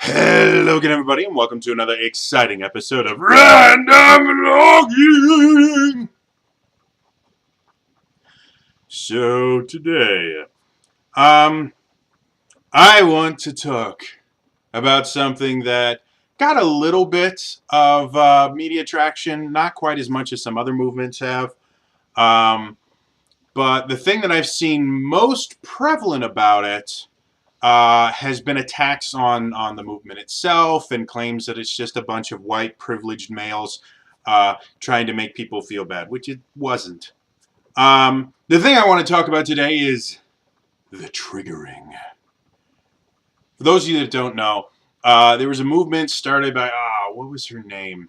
Hello again, everybody, and welcome to another exciting episode of Random Logging! So, today, I want to talk about something that got a little bit of media traction, not quite as much as some other movements have. Um, but the thing that I've seen most prevalent about it has been attacks on the movement itself and claims that it's just a bunch of white privileged males trying to make people feel bad, which it wasn't. The thing I want to talk about today is the triggering. For those of you that don't know, there was a movement started by, what was her name?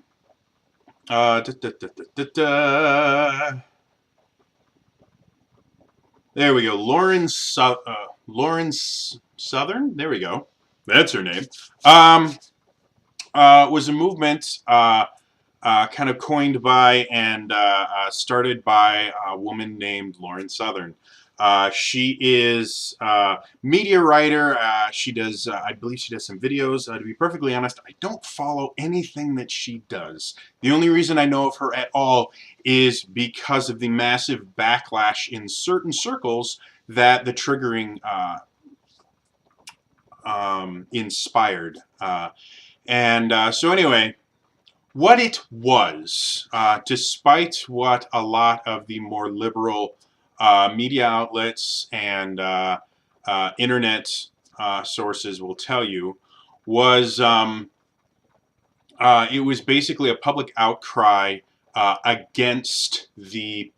There we go. Lawrence Southern? There we go. That's her name. Was a movement kind of coined by and started by a woman named Lauren Southern. She is a media writer. She does, I believe she does some videos. To be perfectly honest, I don't follow anything that she does. The only reason I know of her at all is because of the massive backlash in certain circles that the triggering inspired. So anyway, what it was, despite what a lot of the more liberal media outlets and internet sources will tell you, was it was basically a public outcry against the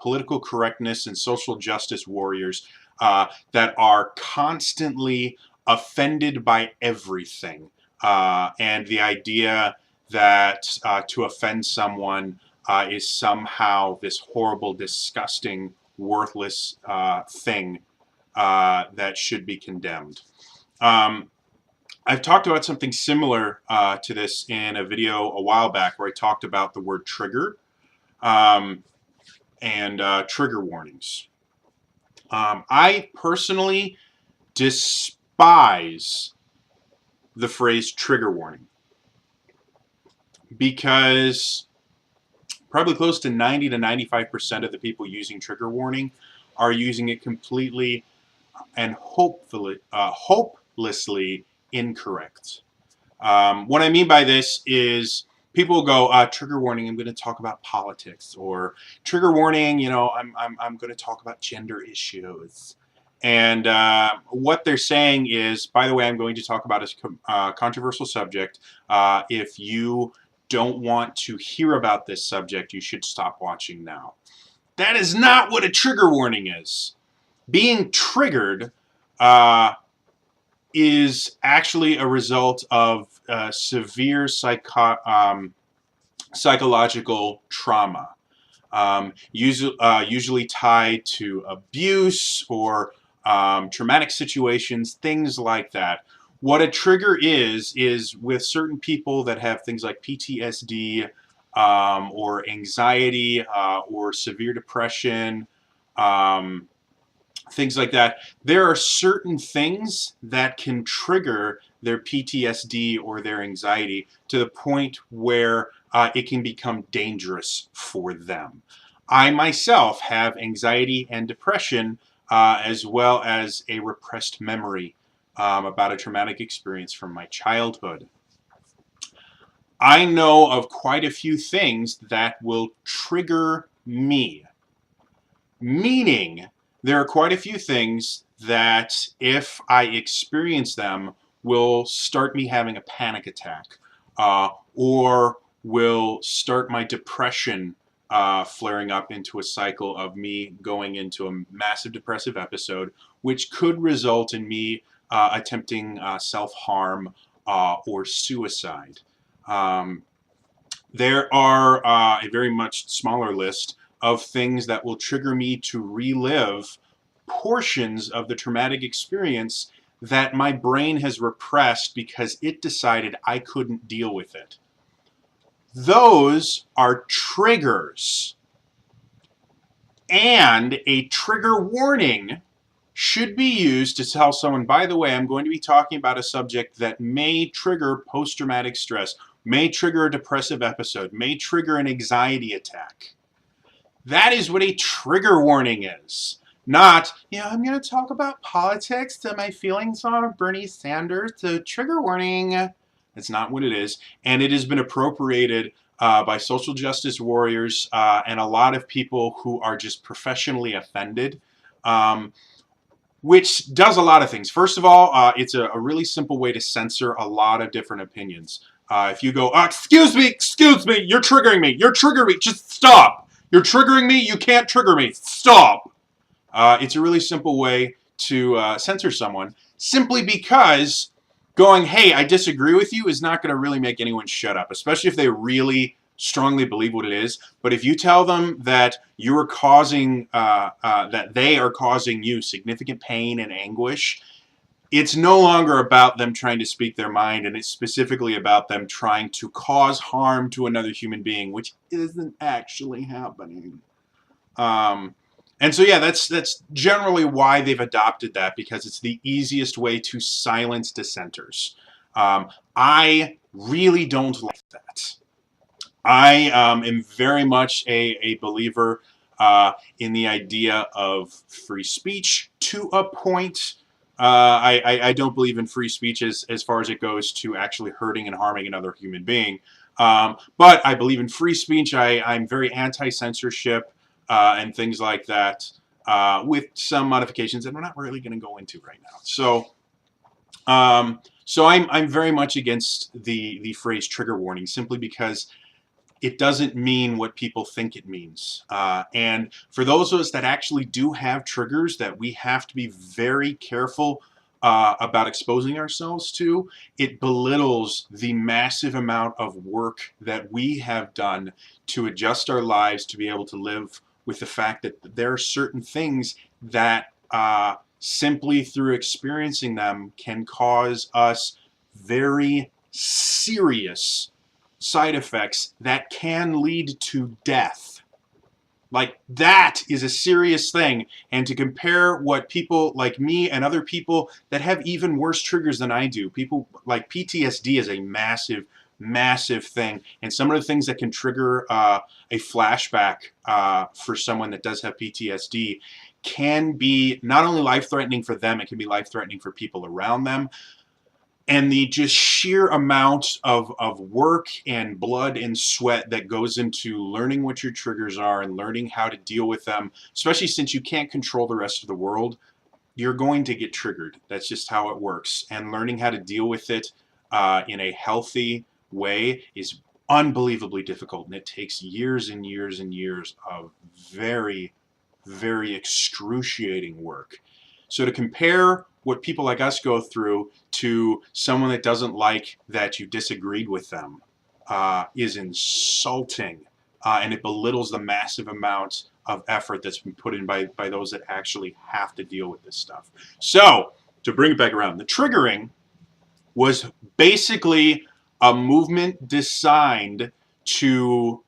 political correctness and social justice warriors that are constantly offended by everything. And the idea that to offend someone is somehow this horrible, disgusting, worthless thing that should be condemned. I've talked about something similar to this in a video a while back where I talked about the word trigger and trigger warnings. I personally despise the phrase trigger warning because probably close to 90 to 95% of the people using trigger warning are using it completely and hopelessly incorrect. What I mean by this is people go, trigger warning, I'm going to talk about politics, or trigger warning, I'm going to talk about gender issues. And what they're saying is, by the way, I'm going to talk about a controversial subject. If you don't want to hear about this subject, you should stop watching now. That is not what a trigger warning is. Being triggered is actually a result of severe psychological trauma, usually tied to abuse or traumatic situations, things like that. What a trigger is with certain people that have things like PTSD or anxiety or severe depression, things like that. There are certain things that can trigger their PTSD or their anxiety to the point where it can become dangerous for them. I myself have anxiety and depression as well as a repressed memory about a traumatic experience from my childhood. I know of quite a few things that will trigger me, meaning there are quite a few things that if I experience them will start me having a panic attack or will start my depression flaring up into a cycle of me going into a massive depressive episode, which could result in me attempting self-harm or suicide. Um, there are a very much smaller list of things that will trigger me to relive portions of the traumatic experience that my brain has repressed because it decided I couldn't deal with it. Those are triggers. And a trigger warning should be used to tell someone, by the way, I'm going to be talking about a subject that may trigger post-traumatic stress, may trigger a depressive episode, may trigger an anxiety attack. That is what a trigger warning is. Not, I'm going to talk about politics, my feelings on Bernie Sanders, so trigger warning. That's not what it is. And it has been appropriated by social justice warriors and a lot of people who are just professionally offended, which does a lot of things. First of all, it's a really simple way to censor a lot of different opinions. If you go, excuse me, you're triggering me, just stop. You're triggering me, you can't trigger me, stop. It's a really simple way to censor someone, simply because going, hey, I disagree with you is not going to really make anyone shut up, especially if they really strongly believe what it is. But if you tell them that you are causing, that they are causing you significant pain and anguish, it's no longer about them trying to speak their mind, and it's specifically about them trying to cause harm to another human being, which isn't actually happening. And so, yeah, that's generally why they've adopted that, because it's the easiest way to silence dissenters. I really don't like that. I am very much a believer in the idea of free speech to a point. I don't believe in free speech as far as it goes to actually hurting and harming another human being. But I believe in free speech. I'm very anti-censorship and things like that, with some modifications that we're not really going to go into right now. So, I'm very much against the phrase trigger warning, simply because it doesn't mean what people think it means. And for those of us that actually do have triggers that we have to be very careful about exposing ourselves to, it belittles the massive amount of work that we have done to adjust our lives to be able to live with the fact that there are certain things that simply through experiencing them can cause us very serious side effects that can lead to death. Like, that is a serious thing. And to compare what people like me and other people that have even worse triggers than I do, people like PTSD is a massive, massive thing. And some of the things that can trigger a flashback for someone that does have PTSD can be not only life-threatening for them, it can be life-threatening for people around them. And the just sheer amount of work and blood and sweat that goes into learning what your triggers are and learning how to deal with them, especially since you can't control the rest of the world, you're going to get triggered. That's just how it works. And learning how to deal with it in a healthy way is unbelievably difficult. And it takes years and years and years of very, very excruciating work. So to compare what people like us go through to someone that doesn't like that you disagreed with them is insulting, and it belittles the massive amount of effort that's been put in by those that actually have to deal with this stuff. So, to bring it back around, the triggering was basically a movement designed to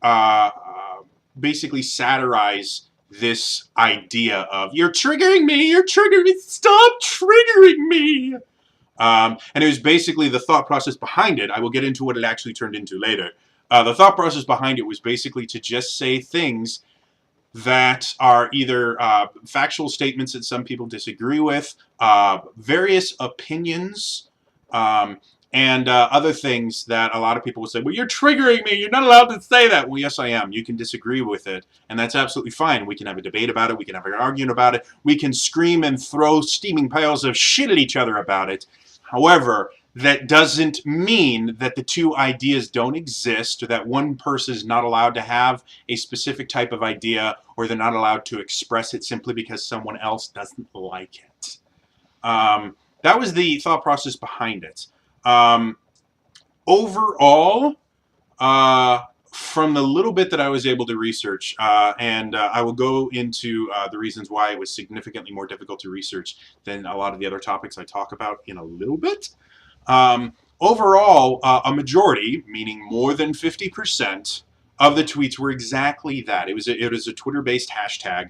basically satirize this idea of, you're triggering me, stop triggering me. And it was basically the thought process behind it. I will get into what it actually turned into later. The thought process behind it was basically to just say things that are either factual statements that some people disagree with, various opinions, and other things that a lot of people would say, well, you're triggering me, you're not allowed to say that. Well, yes, I am. You can disagree with it, and that's absolutely fine. We can have a debate about it. We can have an argument about it. We can scream and throw steaming piles of shit at each other about it. However, that doesn't mean that the two ideas don't exist, or that one person is not allowed to have a specific type of idea, or they're not allowed to express it simply because someone else doesn't like it. That was the thought process behind it. Overall, from the little bit that I was able to research, and I will go into the reasons why it was significantly more difficult to research than a lot of the other topics I talk about in a little bit. Overall, a majority, meaning more than 50% of the tweets were exactly that. It was a Twitter-based hashtag,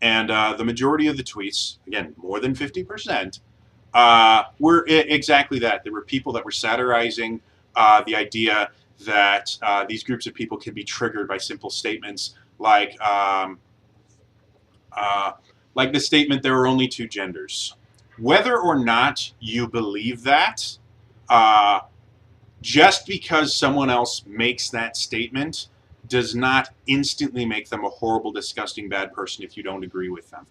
And the majority of the tweets, again, more than 50%, were exactly that. There were people that were satirizing the idea that these groups of people can be triggered by simple statements uh, like the statement, there are only two genders. Whether or not you believe that, uh, just because someone else makes that statement does not instantly make them a horrible, disgusting, bad person if you don't agree with them.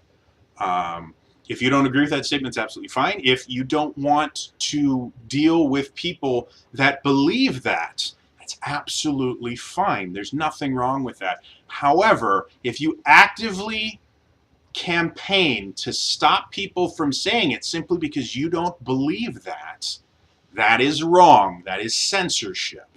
Um, if you don't agree with that statement, it's absolutely fine. If you don't want to deal with people that believe that, that's absolutely fine. There's nothing wrong with that. However, if you actively campaign to stop people from saying it simply because you don't believe that, that is wrong. That is censorship.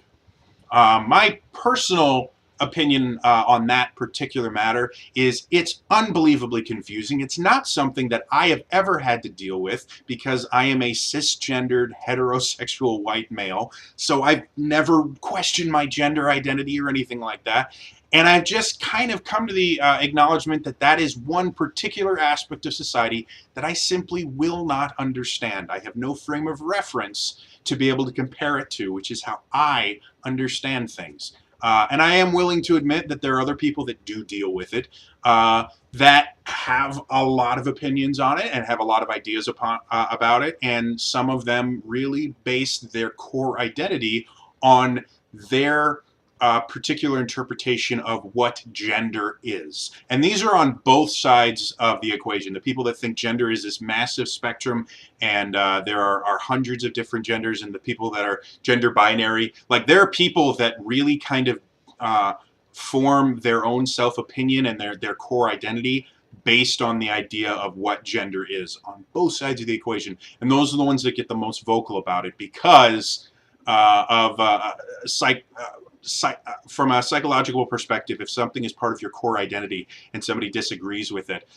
My personal opinion on that particular matter is it's unbelievably confusing. It's not something that I have ever had to deal with because I am a cisgendered heterosexual white male. So I've never questioned my gender identity or anything like that. And I've just kind of come to the acknowledgement that that is one particular aspect of society that I simply will not understand. I have no frame of reference to be able to compare it to, which is how I understand things. And I am willing to admit that there are other people that do deal with it, that have a lot of opinions on it and have a lot of ideas about it. And some of them really base their core identity on their particular interpretation of what gender is. And these are on both sides of the equation. The people that think gender is this massive spectrum and there are hundreds of different genders, and the people that are gender binary, like there are people that really kind of form their own self-opinion and their core identity based on the idea of what gender is on both sides of the equation. And those are the ones that get the most vocal about it because of from a psychological perspective, if something is part of your core identity and somebody disagrees with it,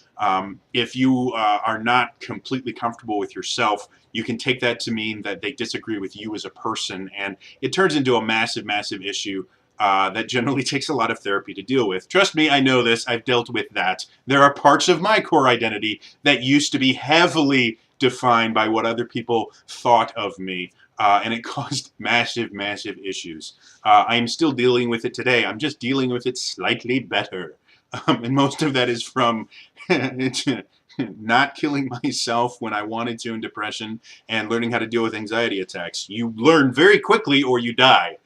if you are not completely comfortable with yourself, you can take that to mean that they disagree with you as a person, and it turns into a massive, massive issue that generally takes a lot of therapy to deal with. Trust me, I know this. I've dealt with that. There are parts of my core identity that used to be heavily defined by what other people thought of me. And it caused massive, massive issues. I'm still dealing with it today. I'm just dealing with it slightly better. And most of that is from not killing myself when I wanted to in depression and learning how to deal with anxiety attacks. You learn very quickly or you die.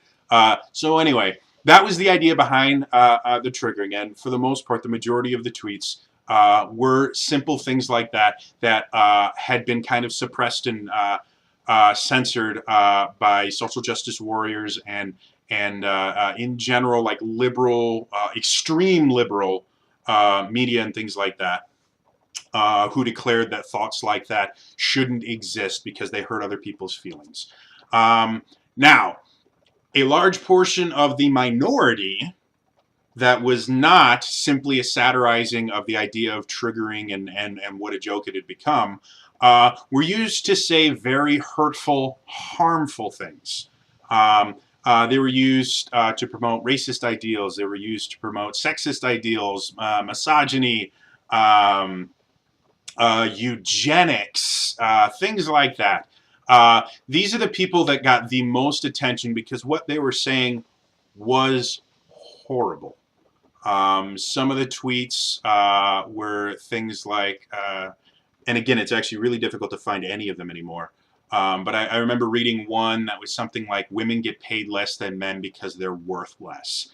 So anyway, that was the idea behind the triggering. And for the most part, the majority of the tweets were simple things like that that had been kind of suppressed and censored by social justice warriors and in general, like liberal, extreme liberal media and things like that, who declared that thoughts like that shouldn't exist because they hurt other people's feelings. Now, a large portion of the minority that was not simply a satirizing of the idea of triggering and what a joke it had become, were used to say very hurtful, harmful things. They were used to promote racist ideals. They were used to promote sexist ideals, misogyny, eugenics, things like that. These are the people that got the most attention because what they were saying was horrible. Some of the tweets were things like, and again, it's actually really difficult to find any of them anymore. But I remember reading one that was something like, women get paid less than men because they're worth less.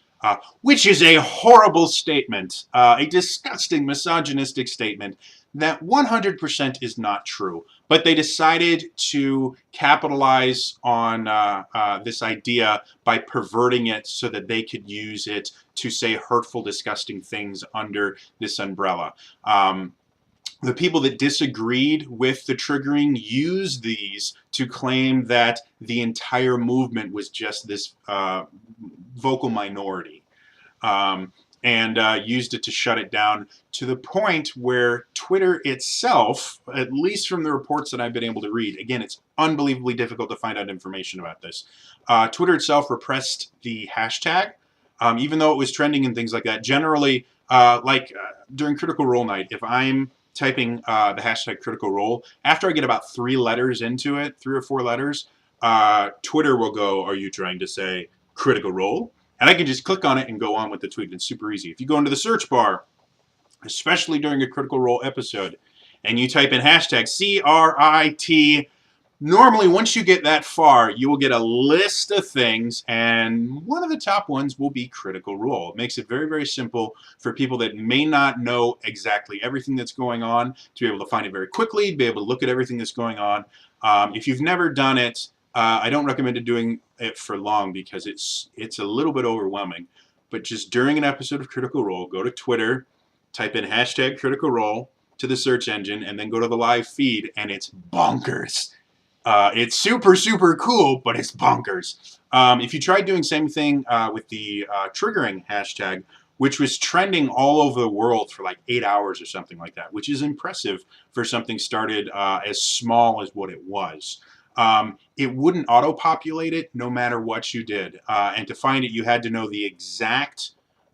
Which is a horrible statement, a disgusting, misogynistic statement that 100% is not true. But they decided to capitalize on this idea by perverting it so that they could use it to say hurtful, disgusting things under this umbrella. The people that disagreed with the triggering used these to claim that the entire movement was just this vocal minority, and used it to shut it down, to the point where Twitter itself, at least from the reports that I've been able to read, again, it's unbelievably difficult to find out information about this, Twitter itself repressed the hashtag, even though it was trending and things like that. Generally, During Critical Role Night, if I'm typing the hashtag Critical Role, after I get about 3 letters into it, 3 or 4 letters, Twitter will go, "Are you trying to say Critical Role?" And I can just click on it and go on with the tweet. It's super easy. If you go into the search bar, especially during a Critical Role episode, and you type in hashtag CRIT, normally once you get that far, you will get a list of things, and one of the top ones will be Critical Role. It makes it very, very simple for people that may not know exactly everything that's going on to be able to find it very quickly, be able to look at everything that's going on. If you've never done it, I don't recommend doing it for long because it's a little bit overwhelming. But just during an episode of Critical Role, go to Twitter, type in hashtag Critical Role to the search engine, and then go to the live feed, and it's bonkers. It's super, super cool, but it's bonkers. If you tried doing same thing with the triggering hashtag, which was trending all over the world for like 8 hours or something like that, which is impressive for something started as small as what it was. It wouldn't auto-populate it no matter what you did. And to find it, you had to know the exact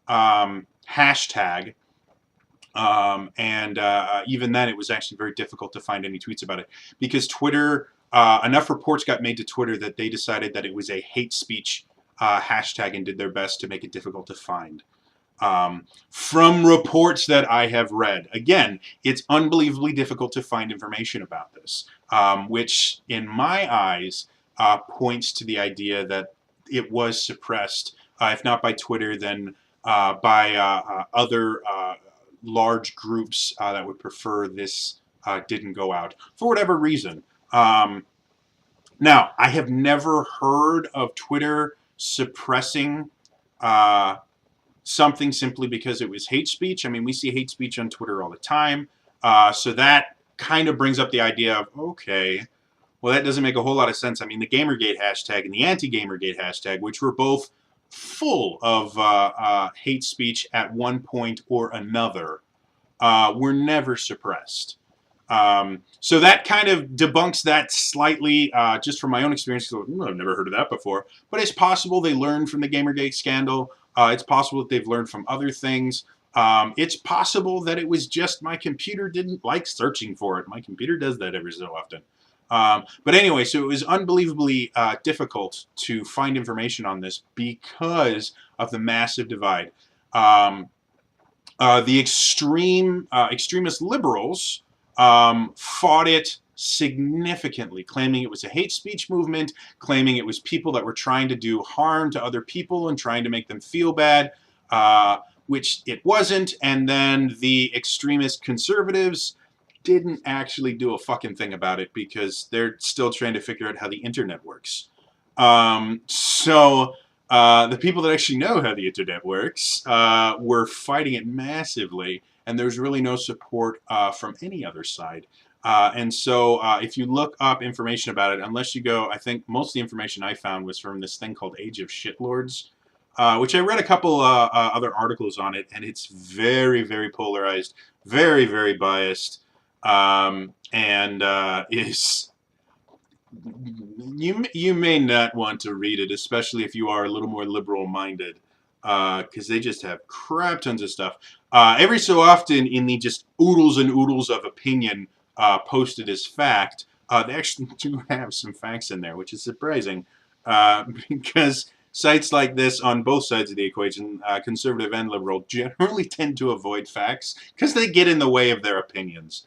hashtag. Even then, it was actually very difficult to find any tweets about it because Twitter, enough reports got made to Twitter that they decided that it was a hate speech hashtag and did their best to make it difficult to find. From reports that I have read, again, it's unbelievably difficult to find information about this, which in my eyes points to the idea that it was suppressed, if not by Twitter, then by other large groups that would prefer this didn't go out for whatever reason. Now, I have never heard of Twitter suppressing something simply because it was hate speech. I mean, we see hate speech on Twitter all the time. So that kind of brings up the idea of, okay, well, that doesn't make a whole lot of sense. I mean, the Gamergate hashtag and the anti-Gamergate hashtag, which were both full of hate speech at one point or another, were never suppressed. So that kind of debunks that slightly, just from my own experience. I've never heard of that before. But it's possible they learned from the Gamergate scandal. It's possible that they've learned from other things. It's possible that it was just my computer didn't like searching for it. My computer does that every so often. But anyway, so it was unbelievably difficult to find information on this because of the massive divide. The extremist liberals fought it significantly, claiming it was a hate speech movement, claiming it was people that were trying to do harm to other people and trying to make them feel bad, which it wasn't. And then the extremist conservatives didn't actually do a fucking thing about it because they're still trying to figure out how the internet works. The people that actually know how the internet works were fighting it massively, and there's really no support from any other side. If you look up information about it, unless you go, I think most of the information I found was from this thing called Age of Shitlords, which I read a couple other articles on it, and it's very, very polarized, very, very biased, is... You may not want to read it, especially if you are a little more liberal-minded, because they just have crap tons of stuff. Every so often, in the just oodles and oodles of opinion posted as fact, they actually do have some facts in there, which is surprising, because sites like this on both sides of the equation, conservative and liberal, generally tend to avoid facts because they get in the way of their opinions.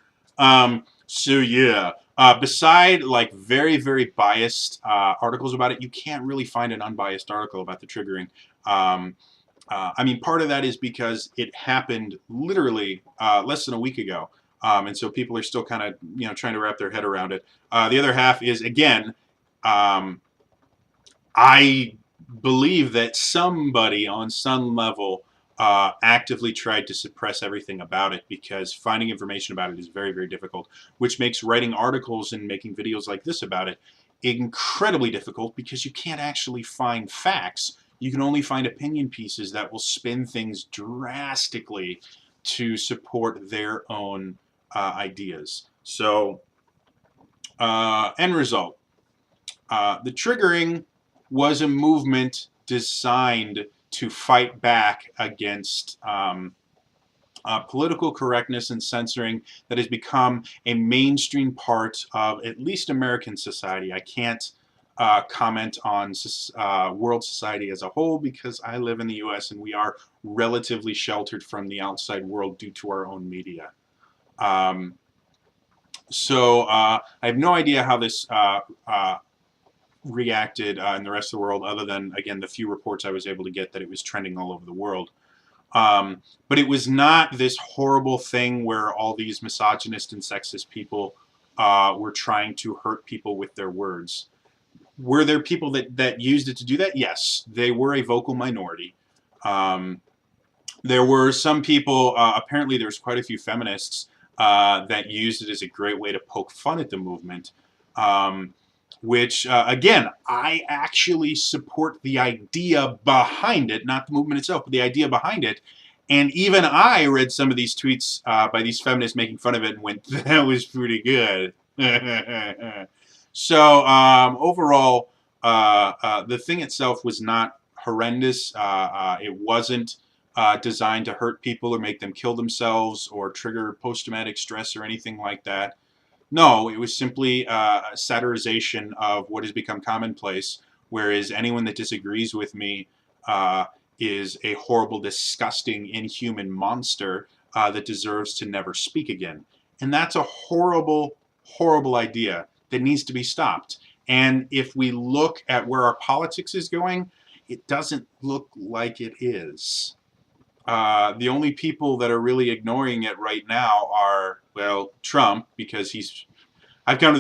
Beside like very, very biased articles about it, you can't really find an unbiased article about the triggering. I mean, part of that is because it happened literally less than a week ago. And so people are still kind of, trying to wrap their head around it. The other half is, again, I believe that somebody on some level actively tried to suppress everything about it because finding information about it is very, very difficult, which makes writing articles and making videos like this about it incredibly difficult because you can't actually find facts. You can only find opinion pieces that will spin things drastically to support their own ideas. So, end result. The triggering was a movement designed to fight back against political correctness and censoring that has become a mainstream part of at least American society. I can't comment on world society as a whole because I live in the U.S. and we are relatively sheltered from the outside world due to our own media. Um, I have no idea how this reacted in the rest of the world, other than, again, the few reports I was able to get that it was trending all over the world. But it was not this horrible thing where all these misogynist and sexist people were trying to hurt people with their words. Were there people that used it to do that? Yes, they were a vocal minority. There were some people, apparently there's quite a few feminists that used it as a great way to poke fun at the movement. Which, again, I actually support the idea behind it, not the movement itself, but the idea behind it. And even I read some of these tweets by these feminists making fun of it and went, that was pretty good. So overall, the thing itself was not horrendous. It wasn't designed to hurt people or make them kill themselves or trigger post-traumatic stress or anything like that. No, it was simply a satirization of what has become commonplace, whereas anyone that disagrees with me is a horrible, disgusting, inhuman monster that deserves to never speak again. And that's a horrible, horrible idea that needs to be stopped. And if we look at where our politics is going, it doesn't look like it is. The only people that are really ignoring it right now are, well, Trump, because I've come to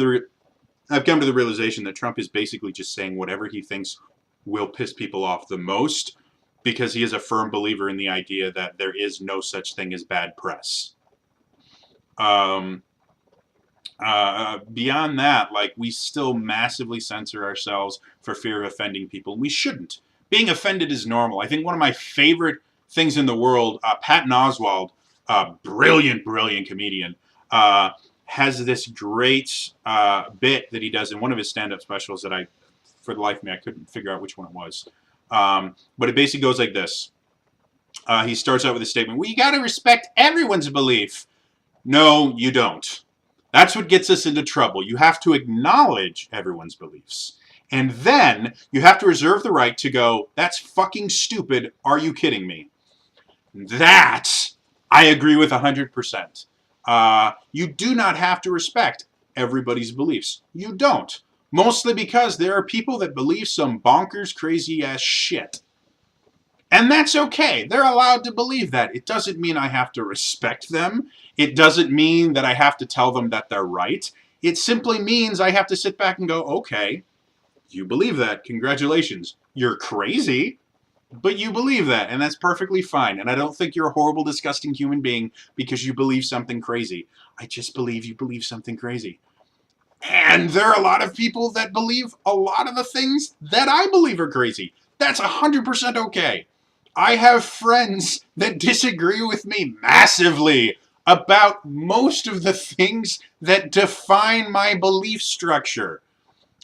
the realization that Trump is basically just saying whatever he thinks will piss people off the most, because he is a firm believer in the idea that there is no such thing as bad press. Beyond that, like, we still massively censor ourselves for fear of offending people. We shouldn't. Being offended is normal. I think one of my favorite things in the world, Patton Oswalt, brilliant, brilliant comedian, has this great bit that he does in one of his stand-up specials that for the life of me, I couldn't figure out which one it was. But it basically goes like this. He starts out with a statement, well, you got to respect everyone's belief. No, you don't. That's what gets us into trouble. You have to acknowledge everyone's beliefs. And then you have to reserve the right to go, that's fucking stupid. Are you kidding me? That I agree with 100%. You do not have to respect everybody's beliefs. You don't. Mostly because there are people that believe some bonkers, crazy ass shit. And that's okay. They're allowed to believe that. It doesn't mean I have to respect them. It doesn't mean that I have to tell them that they're right. It simply means I have to sit back and go, okay, you believe that. Congratulations. You're crazy, but you believe that, and that's perfectly fine. And I don't think you're a horrible, disgusting human being because you believe something crazy. I just believe you believe something crazy. And there are a lot of people that believe a lot of the things that I believe are crazy. That's 100% okay. I have friends that disagree with me massively about most of the things that define my belief structure.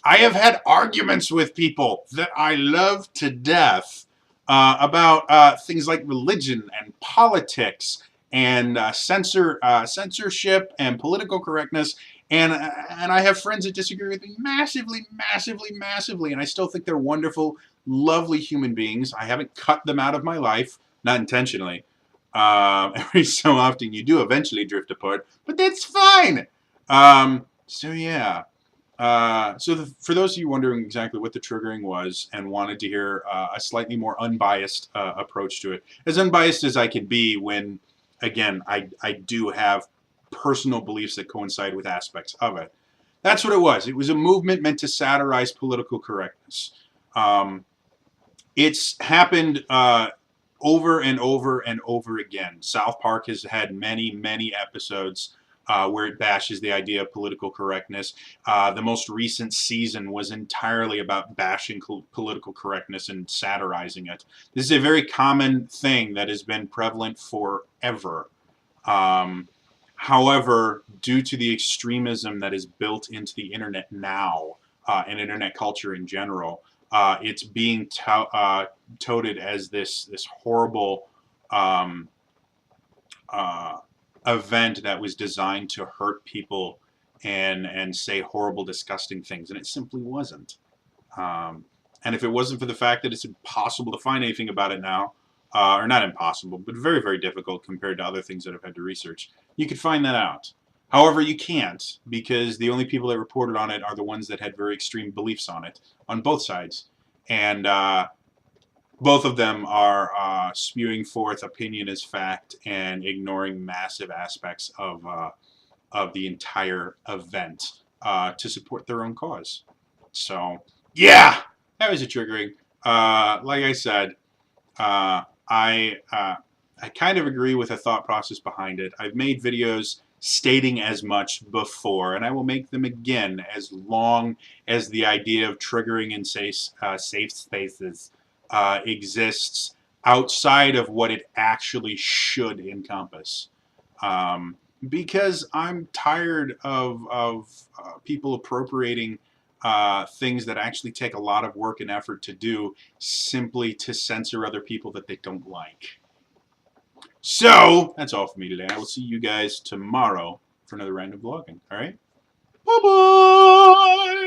I have had arguments with people that I love to death about things like religion and politics and censorship and political correctness. And I have friends that disagree with me massively, massively, massively. And I still think they're wonderful, lovely human beings. I haven't cut them out of my life, not intentionally. Every so often you do eventually drift apart, but that's fine. Yeah. For those of you wondering exactly what the triggering was and wanted to hear a slightly more unbiased approach to it, as unbiased as I can be when, again, I do have personal beliefs that coincide with aspects of it. That's what it was. It was a movement meant to satirize political correctness. It's happened over and over and over again. South Park has had many, many episodes where it bashes the idea of political correctness. The most recent season was entirely about bashing political correctness and satirizing it. This is a very common thing that has been prevalent forever. However, due to the extremism that is built into the internet now and internet culture in general, it's being touted as this horrible event that was designed to hurt people and say horrible, disgusting things, and it simply wasn't. And if it wasn't for the fact that it's impossible to find anything about it now, or not impossible, but very, very difficult compared to other things that I've had to research, you could find that out. However, you can't, because the only people that reported on it are the ones that had very extreme beliefs on it, on both sides. And both of them are spewing forth opinion as fact and ignoring massive aspects of the entire event to support their own cause. So, yeah, that was a triggering. Like I said, I kind of agree with the thought process behind it. I've made videos stating as much before, and I will make them again as long as the idea of triggering in safe spaces exists outside of what it actually should encompass. Because I'm tired of people appropriating things that actually take a lot of work and effort to do simply to censor other people that they don't like. So, that's all for me today. I will see you guys tomorrow for another random vlogging. Alright? Bye-bye!